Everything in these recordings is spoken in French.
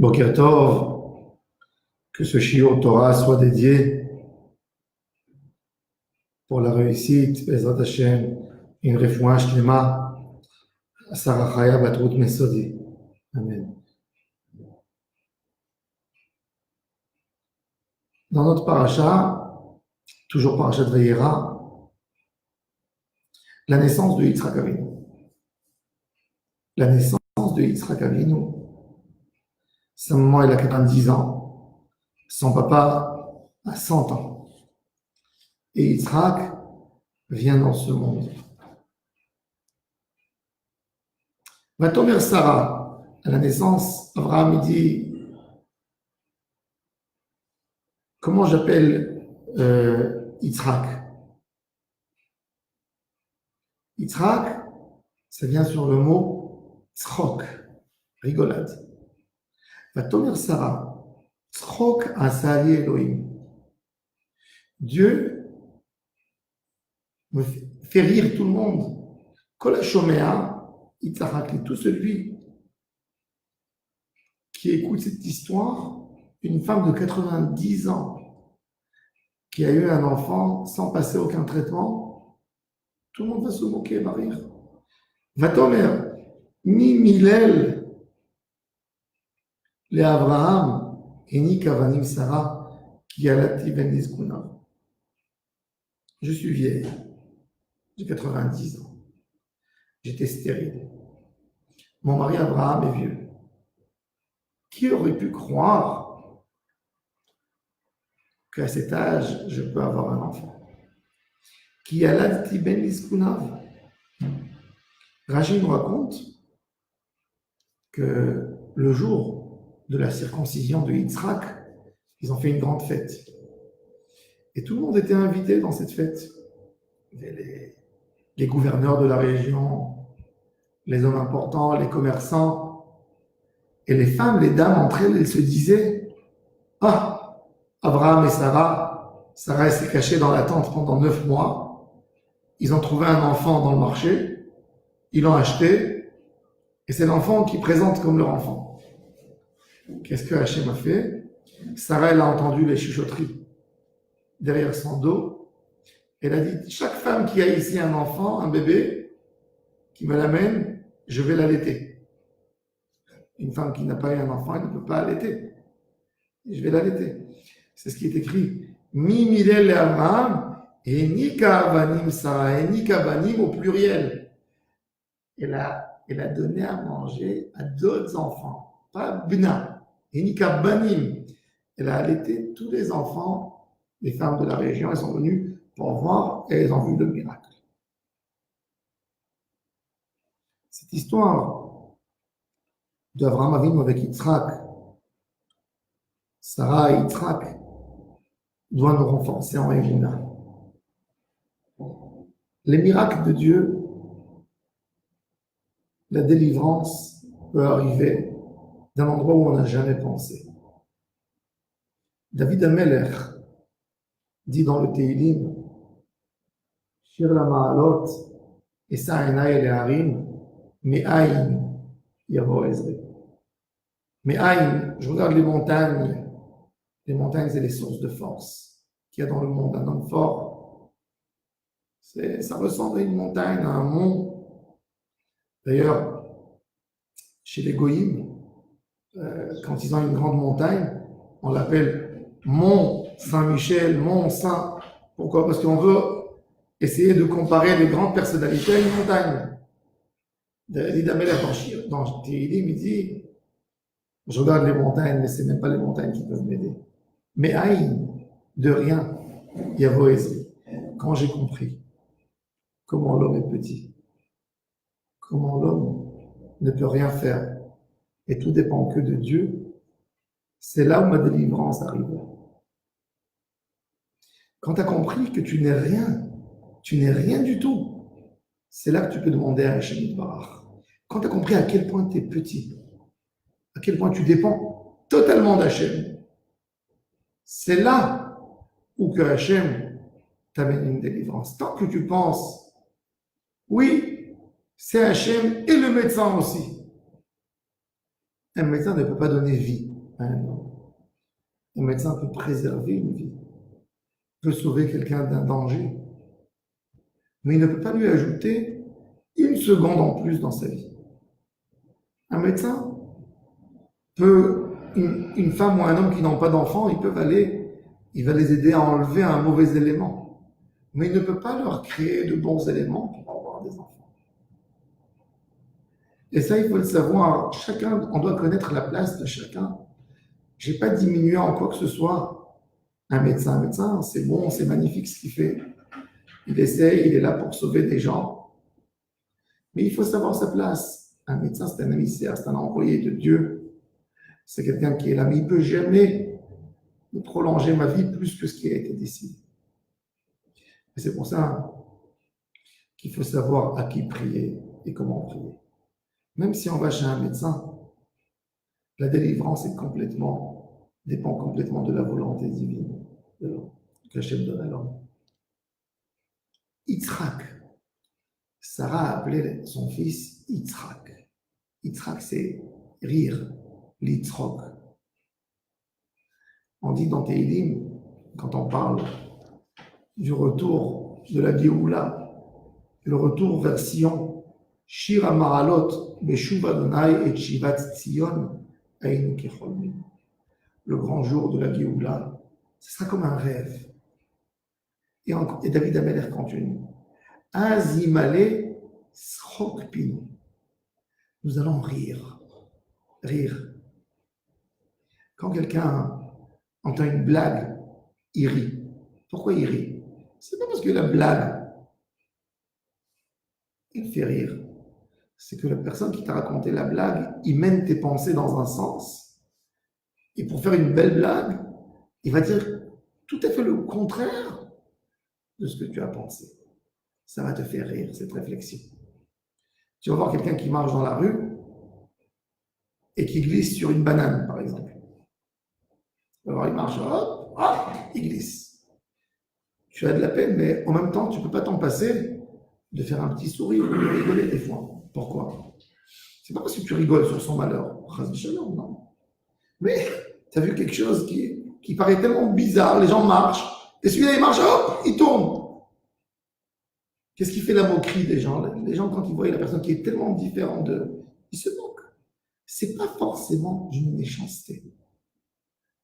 Boker Tov, que ce shiur Torah soit dédié pour la réussite, Bezrat Hashem, une refoua shlema, Sarah Chaya Batrout Mesodi. Amen. Dans notre paracha, toujours paracha de Vayera, la naissance de Yitzhak Avinu. La naissance de Yitzhak Avinu. Sa maman, elle a 90 ans. Son papa a 100 ans. Et Yitzhak vient dans ce monde. Vatomer Sarah, à la naissance, Abraham dit, comment j'appelle Yitzhak? Yitzhak, ça vient sur le mot tzchok, rigolade. Vatomer Sarah, tzchok asali Elohim. Dieu me fait rire tout le monde. Kol hashomea Yitzhak, tout celui qui écoute cette histoire, une femme de 90 ans qui a eu un enfant sans passer aucun traitement, tout le monde va se moquer, va rire. Vatomer, ni Milel, les Abraham, et ni Kavanim Sarah, qui a la Tivenizkuna. Je suis vieille, j'ai 90 ans, j'étais stérile. Mon mari Abraham est vieux. Qui aurait pu croire qu'à cet âge, je peux avoir un enfant? Qui a la Tivenizkuna. Rachid nous raconte que le jour de la circoncision de Yitzhak, ils ont fait une grande fête. Et tout le monde était invité dans cette fête. Les gouverneurs de la région, les hommes importants, les commerçants. Et les femmes, les dames, entre elles se disaient « Ah, Abraham et Sarah s'est cachée dans la tente pendant 9 mois. Ils ont trouvé un enfant dans le marché. Ils l'ont acheté. Et c'est l'enfant qui présente comme leur enfant. » Qu'est-ce que Hachem a fait? Sarah, elle a entendu les chuchotteries derrière son dos. Elle a dit, chaque femme qui a ici un enfant, un bébé, qui me l'amène, je vais l'allaiter. Une femme qui n'a pas eu un enfant, elle ne peut pas allaiter. Je vais l'allaiter. C'est ce qui est écrit. Mi milel le Abraham, et ni kavanim Sarah, et ni kavanim au pluriel. Elle a donné à manger à d'autres enfants, pas bna, et ni kavanim. Elle a allaité tous les enfants, les femmes de la région, elles sont venues pour voir et elles ont vu le miracle. Cette histoire d'Abraham Avinu avec Yitzhak, Sarah et Yitzhak, doit nous renforcer en Emunah. Les miracles de Dieu, la délivrance peut arriver d'un endroit où on n'a jamais pensé. David Amelech dit dans le Teilim, Shir la Ma'alot, Esa Enai Eleharim, Me'ayin Yavo Ezri. Me'ayin, je regarde les montagnes. Les montagnes, c'est les sources de force qu'il y a dans le monde. Un homme fort, ça ressemble à une montagne, à un mont. D'ailleurs, chez les Goïms, quand ils ont une grande montagne, on l'appelle Mont Saint-Michel, Mont Saint. Pourquoi? Parce qu'on veut essayer de comparer les grandes personnalités à une montagne. David Amelech dans Teilim, il dit, je regarde les montagnes, mais ce n'est même pas les montagnes qui peuvent m'aider. Mais aïn, de rien, Yavo Ezri. Quand j'ai compris comment l'homme est petit, comment l'homme ne peut rien faire, et tout dépend que de Dieu, c'est là où ma délivrance arrive. Quand tu as compris que tu n'es rien du tout, c'est là que tu peux demander à Hachem Yitbarach. Quand tu as compris à quel point tu es petit, à quel point tu dépends totalement d'Hachem, c'est là où que Hachem t'amène une délivrance. Tant que tu penses, oui, c'est Hachem et le médecin aussi. Un médecin ne peut pas donner vie à un homme. Un médecin peut préserver une vie, peut sauver quelqu'un d'un danger, mais il ne peut pas lui ajouter une seconde en plus dans sa vie. Un médecin peut, une femme ou un homme qui n'ont pas d'enfants, il va les aider à enlever un mauvais élément, mais il ne peut pas leur créer de bons éléments pour avoir des enfants. Et ça, il faut le savoir. Chacun, on doit connaître la place de chacun. Je n'ai pas diminué en quoi que ce soit un médecin. Un médecin, c'est bon, c'est magnifique ce qu'il fait. Il essaye, il est là pour sauver des gens. Mais il faut savoir sa place. Un médecin, c'est un émissaire, c'est un envoyé de Dieu. C'est quelqu'un qui est là, mais il ne peut jamais prolonger ma vie plus que ce qui a été décidé. Et c'est pour ça qu'il faut savoir à qui prier et comment prier. Même si on va chez un médecin, la délivrance dépend complètement de la volonté divine qu'Hachem donne à l'homme. Yitzhak. Sarah a appelé son fils Yitzhak. Yitzhak, c'est rire, l'Yitzhak. On dit dans Tehillim, quand on parle du retour de la Géoula, le retour vers Sion, Shir HaMahalot, Beshuv Adonai et Shivat Tzion, Ainu Kecholmin. Le grand jour de la Géoula, ce sera comme un rêve. Et David Ameler continue. Azimale Srokpin. Nous allons rire. Rire. Quand quelqu'un entend une blague, il rit. Pourquoi il rit? C'est pas parce que la blague, il fait rire. C'est que la personne qui t'a raconté la blague, il mène tes pensées dans un sens. Et pour faire une belle blague, il va dire tout à fait le contraire de ce que tu as pensé. Ça va te faire rire, cette réflexion. Tu vas voir quelqu'un qui marche dans la rue et qui glisse sur une banane, par exemple. Alors il marche, hop, hop, il glisse. Tu as de la peine, mais en même temps, tu ne peux pas t'en passer de faire un petit sourire ou de rigoler des fois. Pourquoi? C'est pas parce que tu rigoles sur son malheur. Non. Mais tu as vu quelque chose qui paraît tellement bizarre, les gens marchent, et celui-là il marche, hop, il tourne. Qu'est-ce qui fait la moquerie des gens? Les gens, quand ils voient la personne qui est tellement différente d'eux, ils se moquent. C'est pas forcément d'une méchanceté.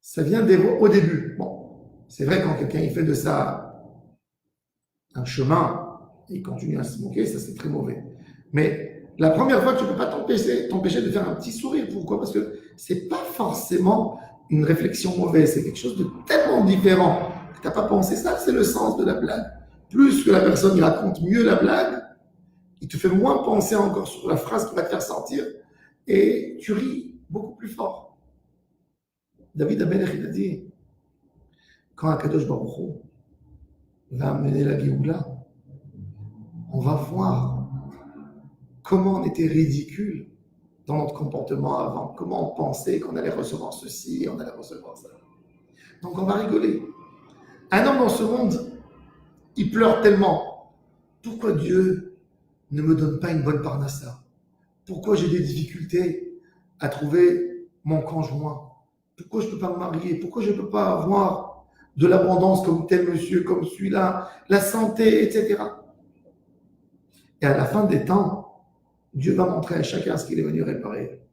Ça vient au début. Bon, c'est vrai quand quelqu'un il fait de ça un chemin et il continue à se moquer, ça c'est très mauvais. Mais la première fois, tu ne peux pas t'empêcher de faire un petit sourire. Pourquoi? Parce que c'est pas forcément une réflexion mauvaise, c'est quelque chose de tellement différent que tu n'as pas pensé. Ça, c'est le sens de la blague. Plus que la personne il raconte mieux la blague, il te fait moins penser encore sur la phrase qui va te faire sortir et tu ris beaucoup plus fort. David Amelech, il a dit, quand Akadosh Baruch Hu va amener la Géoula, on va voir comment on était ridicule dans notre comportement avant, comment on pensait qu'on allait recevoir ceci et on allait recevoir ça. Donc on va rigoler. Un homme dans ce monde, il pleure tellement. Pourquoi Dieu ne me donne pas une bonne parnassa? Pourquoi j'ai des difficultés à trouver mon conjoint? Pourquoi je ne peux pas me marier? Pourquoi je ne peux pas avoir de l'abondance comme tel monsieur, comme celui-là, la santé, etc. Et à la fin des temps, Dieu va montrer à chacun ce qu'il est venu réparer,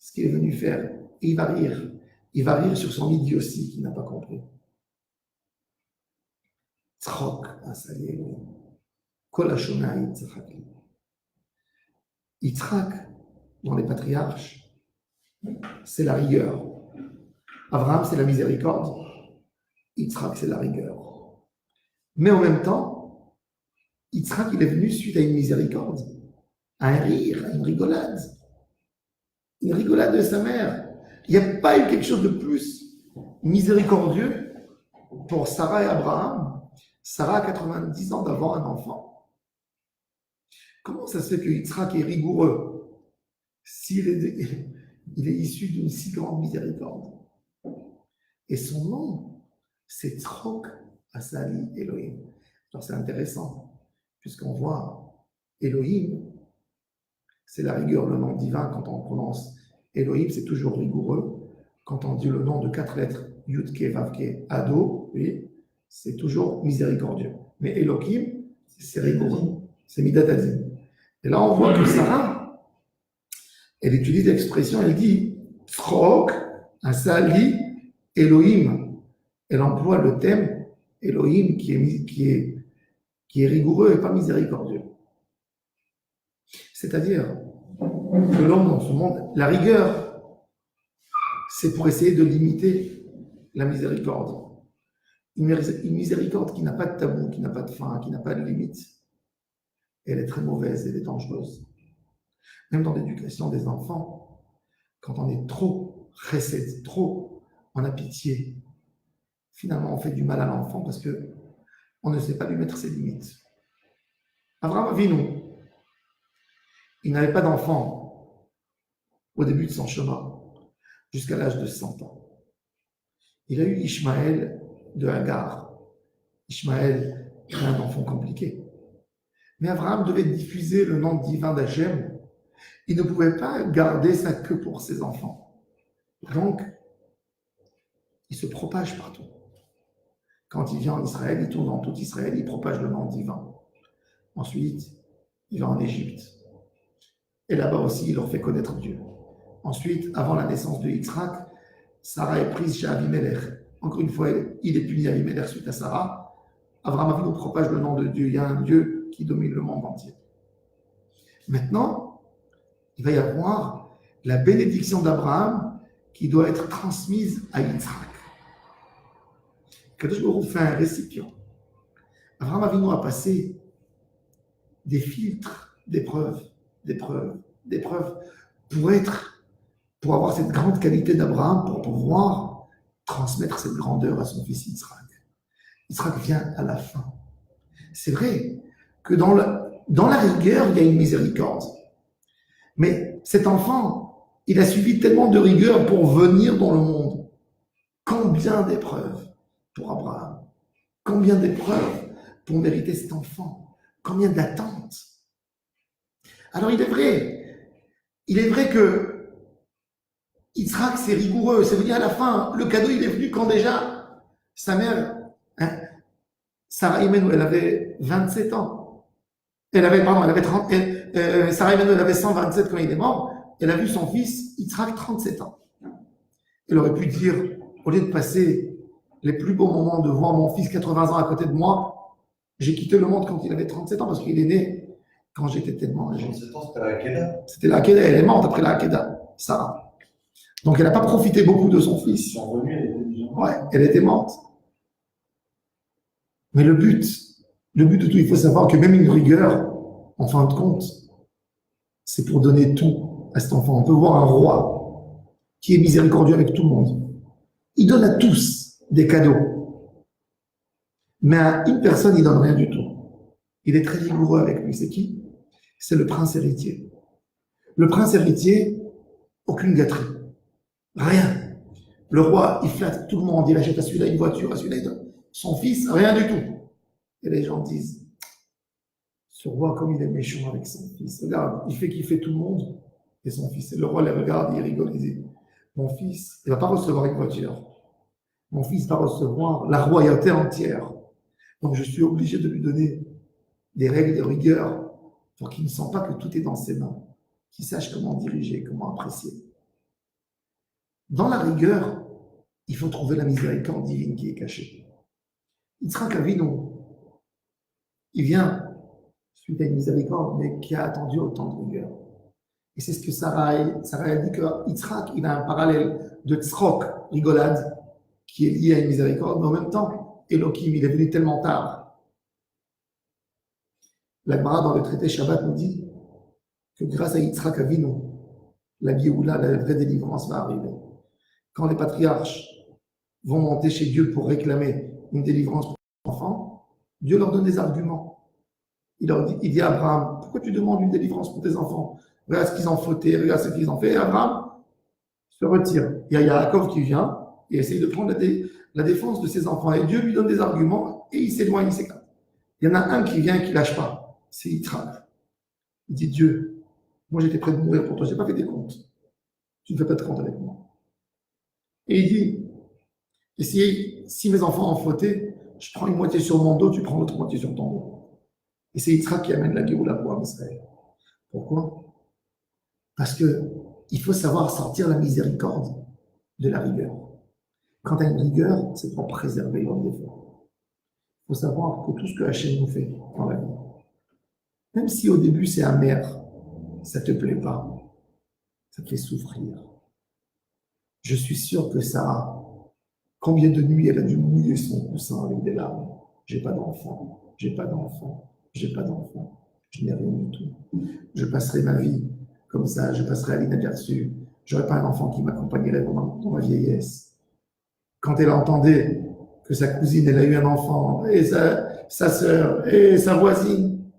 ce qu'il est venu faire. Et il va rire. Il va rire sur son idiotie qu'il n'a pas compris. Tzrok, asali Elohim. Kol hashonai tzrok. Yitzhak, dans les patriarches, c'est la rigueur. Abraham, c'est la miséricorde. Yitzhak, c'est la rigueur. Mais en même temps, Yitzhak, il est venu suite à une miséricorde, à un rire, à une rigolade. Une rigolade de sa mère. Il n'y a pas eu quelque chose de plus miséricordieux pour Sarah et Abraham. Sarah a 90 ans d'avoir un enfant. Comment ça se fait que Yitzhak est rigoureux s'il il est issu d'une si grande miséricorde? Et son nom, c'est Tzrok Asali Elohim. Alors c'est intéressant, puisqu'on voit Elohim, c'est la rigueur, le nom divin quand on prononce Elohim, c'est toujours rigoureux. Quand on dit le nom de 4 lettres, Yud Ke Vav Ke Ado, oui, c'est toujours miséricordieux. Mais Elohim, c'est rigoureux. C'est Midat Adin. Et là, on voit que Sarah, elle utilise l'expression, elle dit Tzrok, Asali, Elohim. Elle emploie le thème Elohim qui est rigoureux et pas miséricordieux. C'est-à-dire que l'homme dans ce monde, la rigueur, c'est pour essayer de limiter la miséricorde. Une miséricorde qui n'a pas de tabou, qui n'a pas de fin, qui n'a pas de limite, elle est très mauvaise, elle est dangereuse. Même dans l'éducation des enfants, quand on est trop chesed, trop, on a pitié. Finalement, on fait du mal à l'enfant parce qu'on ne sait pas lui mettre ses limites. Abraham Avinu, il n'avait pas d'enfant au début de son chemin, jusqu'à l'âge de 100 ans. Il a eu Ishmaël de Hagar. Ishmaël est un enfant compliqué. Mais Abraham devait diffuser le nom divin d'Hachem. Il ne pouvait pas garder ça que pour ses enfants. Donc, il se propage partout. Quand il vient en Israël, il tourne dans tout Israël, il propage le nom divin. Ensuite, il va en Égypte. Et là-bas aussi, il leur fait connaître Dieu. Ensuite, avant la naissance de Yitzhak, Sarah est prise chez Avimelech. Encore une fois, il est puni Avimelech suite à Sarah. Abraham Avinu propage le nom de Dieu. Il y a un Dieu qui domine le monde entier. Maintenant, il va y avoir la bénédiction d'Abraham qui doit être transmise à Yitzhak. Kadosh Baruch Hu fait un récipient. Abraham Avinu a passé des filtres d'épreuves, pour avoir cette grande qualité d'Abraham, pour pouvoir transmettre cette grandeur à son fils Yitzhak. Yitzhak vient à la fin. C'est vrai que dans la rigueur, il y a une miséricorde. Mais cet enfant, il a suivi tellement de rigueur pour venir dans le monde. Combien d'épreuves pour Abraham? Combien d'épreuves pour mériter cet enfant? Combien d'attentes? Alors il est vrai que Yitzhak, c'est rigoureux, c'est venu à la fin. Le cadeau, il est venu quand déjà sa mère, Sarah Imenu, elle avait 27 ans. Elle avait 30, Sarah Imenu, elle avait 127 quand il est mort. Elle a vu son fils, Yitzhak, 37 ans. Elle aurait pu dire, au lieu de passer les plus beaux moments de voir mon fils 80 ans à côté de moi, j'ai quitté le monde quand il avait 37 ans parce qu'il est né quand j'étais tellement âgé. 37 ans, c'était la Hakeda. C'était la Hakeda, elle est morte après la Hakeda, Sarah. Donc elle n'a pas profité beaucoup de son fils. Son revenu, elle était déjà morte. Ouais, elle était morte. Mais le but de tout, il faut savoir que même une rigueur, en fin de compte, c'est pour donner tout à cet enfant. On peut voir un roi qui est miséricordieux avec tout le monde. Il donne à tous des cadeaux. Mais à une personne, il donne rien du tout. Il est très rigoureux avec lui. C'est qui? C'est le prince héritier. Le prince héritier, aucune gâterie. Rien. Le roi, il flatte tout le monde. Il achète à celui-là une voiture, à celui-là il donne. Son fils, rien du tout. Et les gens disent, ce roi, comme il est méchant avec son fils. Regarde, il fait kiffer tout le monde et son fils. Et le roi les regarde, il rigole, il dit, mon fils, il ne va pas recevoir une voiture. Mon fils va recevoir la royauté entière. Donc je suis obligé de lui donner des règles de rigueur pour qu'il ne sent pas que tout est dans ses mains, qu'il sache comment diriger, comment apprécier. Dans la rigueur, il faut trouver la miséricorde divine qui est cachée. Yitzhak Avinu, il vient suite à une miséricorde, mais qui a attendu autant de rigueur. Et c'est ce que Sarah a dit que Yitzhak, il a un parallèle de tzrok, rigolade, qui est lié à une miséricorde, mais en même temps, Elohim, il est venu tellement tard. La Gemara dans le traité Shabbat nous dit que grâce à Yitzhak Avinu, la Géoula, la vraie délivrance va arriver. Quand les patriarches vont monter chez Dieu pour réclamer une délivrance pour leurs enfants, Dieu leur donne des arguments. Il dit à Abraham, pourquoi tu demandes une délivrance pour tes enfants? Regarde ce qu'ils ont fauté, regarde ce qu'ils ont fait. Et Abraham se retire. Il y a Yaakov qui vient et essaye de prendre la défense de ses enfants. Et Dieu lui donne des arguments et il s'éloigne, il s'écarte. Il y en a un qui vient et qui ne lâche pas. C'est Yitzhak. Il dit, Dieu, moi j'étais prêt de mourir pour toi, je n'ai pas fait des comptes. Tu ne fais pas de compte avec moi. Et il dit, et si mes enfants ont fauté, je prends une moitié sur mon dos, tu prends l'autre moitié sur ton dos. Et c'est Yitzhak qui amène la Géoula pour Israël. Pourquoi? Parce que il faut savoir sortir la miséricorde de la rigueur. Quand tu as une rigueur, c'est pour préserver l'homme des fois. Il faut savoir que tout ce que Hachem nous fait dans la vie, même si au début c'est amer, ça ne te plaît pas, ça te fait souffrir. Je suis sûr que Sarah, combien de nuits elle a dû mouiller son coussin avec des larmes. J'ai pas d'enfant, j'ai pas d'enfant, j'ai pas d'enfant, je n'ai rien du tout. Je passerai ma vie comme ça, je passerai à l'inaperçu. J'aurais pas un enfant qui m'accompagnerait dans ma vieillesse. Quand elle entendait que sa cousine, elle a eu un enfant, et sa sœur, et sa voisine,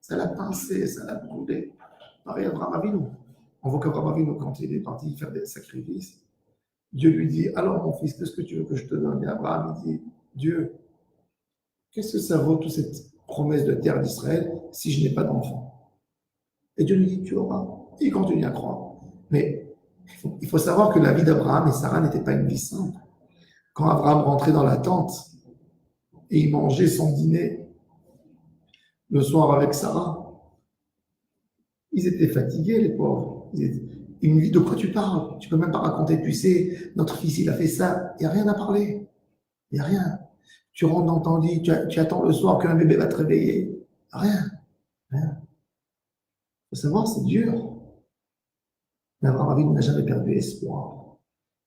ça l'a pincé, ça l'a brûlé. Pareil, Abraham Avinu. On voit qu'Abraham Avinu, quand il est parti faire des sacrifices, Dieu lui dit, alors mon fils, qu'est-ce que tu veux que je te donne? Et Abraham dit, Dieu, qu'est-ce que ça vaut toute cette promesse de terre d'Israël si je n'ai pas d'enfant? Et Dieu lui dit, tu auras. Et il continue à croire. Mais il faut savoir que la vie d'Abraham et Sarah n'était pas une vie simple. Quand Abraham rentrait dans la tente et il mangeait son dîner le soir avec Sarah, ils étaient fatigués, les pauvres. Une vie, de quoi tu parles? Tu peux même pas raconter, tu sais, notre fils, il a fait ça. Il n'y a rien à parler. Il n'y a rien. Tu rentres dans ton lit, tu attends le soir qu'un bébé va te réveiller. Rien. Rien. Il faut savoir, c'est dur. Mais Abraham Avinu n'a jamais perdu espoir.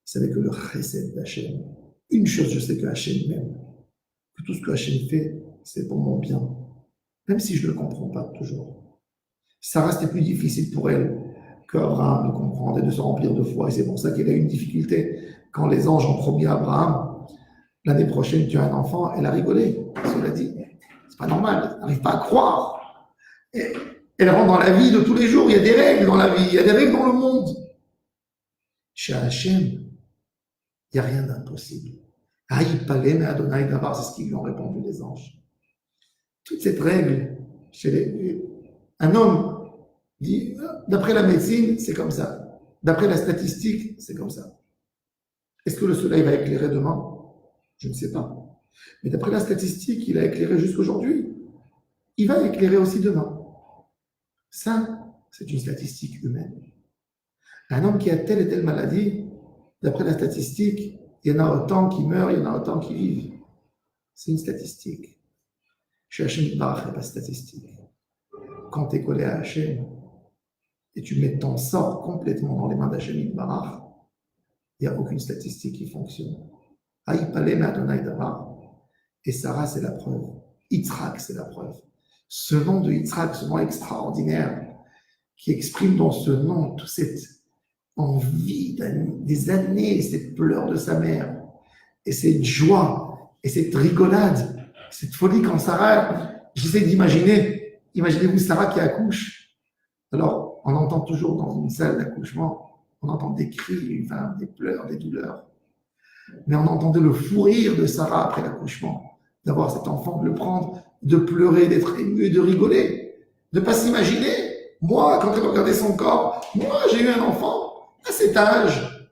Il savait que le chesed d'Hachem, une chose, je sais que Hachem m'aime, que tout ce que Hachem fait, c'est pour mon bien. Même si je ne le comprends pas toujours. Sarah, c'était plus difficile pour elle qu'Abraham de comprendre et de se remplir de foi. Et c'est pour ça qu'elle a eu une difficulté. Quand les anges ont promis à Abraham, l'année prochaine, tu as un enfant, elle a rigolé. Elle a dit, c'est pas normal, elle n'arrive pas à croire. Et elle rentre dans la vie de tous les jours. Il y a des règles dans la vie, il y a des règles dans le monde. Chez Hachem, il n'y a rien d'impossible. Aïe, Palem et Adonai Davar, c'est ce qu'ils lui ont répondu les anges. Toute cette règle, un homme dit, d'après la médecine, c'est comme ça. D'après la statistique, c'est comme ça. Est-ce que le soleil va éclairer demain? Je ne sais pas. Mais d'après la statistique, il a éclairé jusqu'aujourd'hui. Il va éclairer aussi demain. Ça, c'est une statistique humaine. Un homme qui a telle et telle maladie, d'après la statistique, il y en a autant qui meurent, il y en a autant qui vivent. C'est une statistique. Chez Hachem Barach, il n'y a pas de statistique. Quand tu es collé à Hachem et tu mets ton sort complètement dans les mains d'Hachem Barach, il n'y a aucune statistique qui fonctionne. Aïpalem Adonai Davar. Et Sarah, c'est la preuve. Yitzhak, c'est la preuve. Ce nom de Yitzhak, ce nom extraordinaire, qui exprime dans ce nom toute cette envie des années, cette pleurs de sa mère, et cette joie, et cette rigolade, cette folie quand Sarah, j'essaie d'imaginer, imaginez-vous Sarah qui accouche. Alors, on entend toujours dans une salle d'accouchement, on entend des cris, enfin, des pleurs, des douleurs. Mais on entendait le fou rire de Sarah après l'accouchement, d'avoir cet enfant, de le prendre, de pleurer, d'être ému et de rigoler, de ne pas s'imaginer. Moi, quand elle regardait son corps, moi, j'ai eu un enfant à cet âge,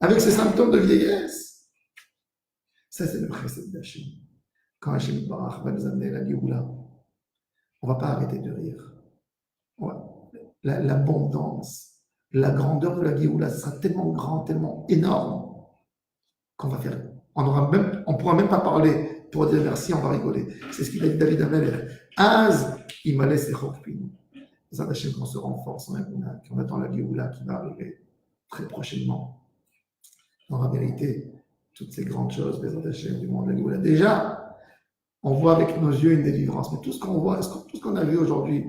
avec ses symptômes de vieillesse. Ça, c'est le chesed d'Hachem. Quand Hachem Barach va nous amener la Géoula, on ne va pas arrêter de rire. L'abondance, la grandeur de la Géoula, ça sera tellement grand, tellement énorme, qu'on va faire. On ne pourra même pas parler pour dire merci, on va rigoler. C'est ce qu'il a dit David Amelech. Az, il m'a laissé chokpin. Ça, Hachem, qu'on se renforce, qu'on attend la Géoula qui va arriver très prochainement. Dans la vérité, toutes ces grandes choses, Bézat Hachem, du monde de la Géoula. Déjà, on voit avec nos yeux une délivrance. Mais tout ce qu'on voit, tout ce qu'on a vu aujourd'hui,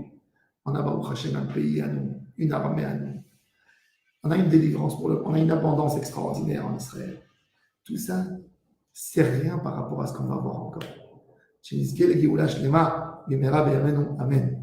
on a Baruch Hachem, un pays à nous, une armée à nous. On a une délivrance, on a une abondance extraordinaire en Israël. Tout ça, c'est rien par rapport à ce qu'on va voir encore. Amen.